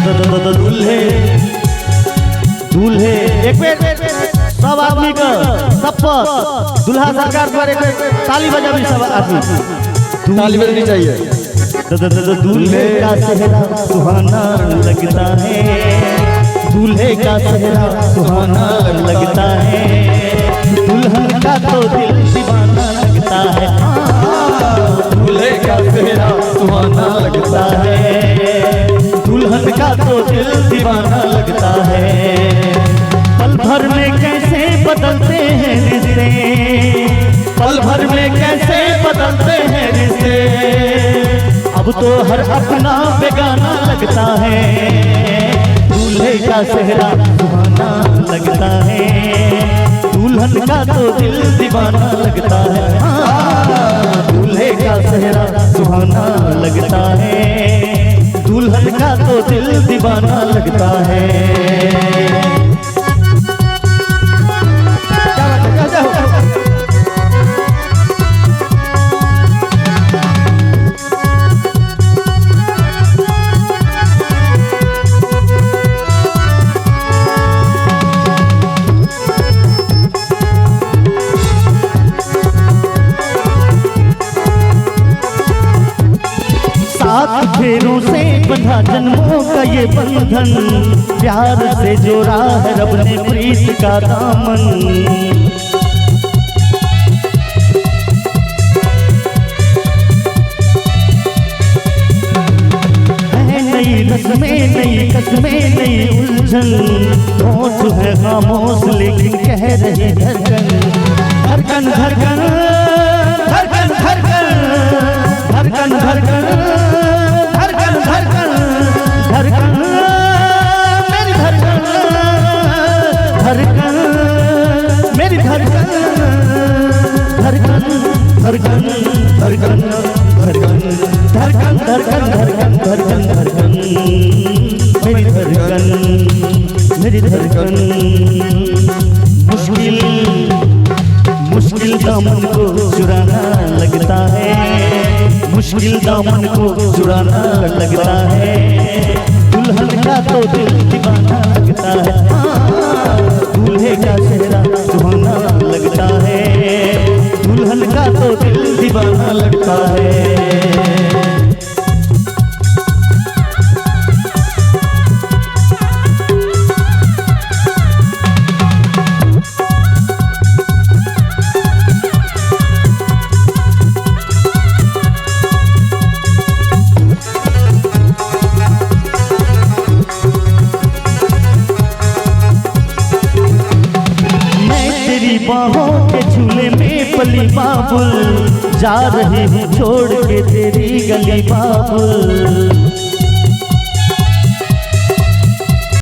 दूल्हे दूल्हे एक मिनट सब आदमी का शपथ दूल्हा सरकार द्वारा एक ताली बजा भी सब आदमी ताली बजनी चाहिए। दूल्हे का चेहरा सुहाना लगता है, दूल्हे का चेहरा सुहाना लगता है, दुल्हन का तो दिल दीवाना लगता है, दूल्हे का चेहरा सुहाना लगता है, दुल्हन का तो दिल दीवाना लगता है। पल भर में कैसे बदलते हैं रिश्ते, पल भर में कैसे बदलते हैं रिश्ते, अब तो हर अपना बेगाना लगता है, दूल्हे का चेहरा सुहाना लगता है, दुल्हन का तो दिल दीवाना लगता है, दूल्हे का चेहरा सुहाना लगता है, दुल्हन का तो दिल दीवाना लगता है। सात फेरों से बंधा जन्मों का ये बंधन, प्यार से जोड़ा है रब ने प्रीत का दामन, है नई रस्में नई कस्में नई उलझन, होठ है खामोश लेकिन कह रही धड़कन, धड़कन धड़कन धड़कन धड़कन धड़कन धड़कन धड़कन धड़कन मेरी धड़कन धड़कन मेरी धड़कन धड़कन धड़कन धड़कन धड़कन धड़कन धड़कन धड़कन धड़कन धड़कन मेरी धड़कन मेरी धड़कन। मुश्किल मुश्किल दामन को चुराना लगता है, मुश्किल दामन को चुराना लगता है, दुल्हन का तो दिल दीवाना लगता है, दूल्हे का चेहरा सुहाना लगता है, दुल्हन का तो दिल दीवाना लगता है। बाहों के झूले में पली बाबुल, जा रही हूँ छोड़ के तेरी गली बाबुल,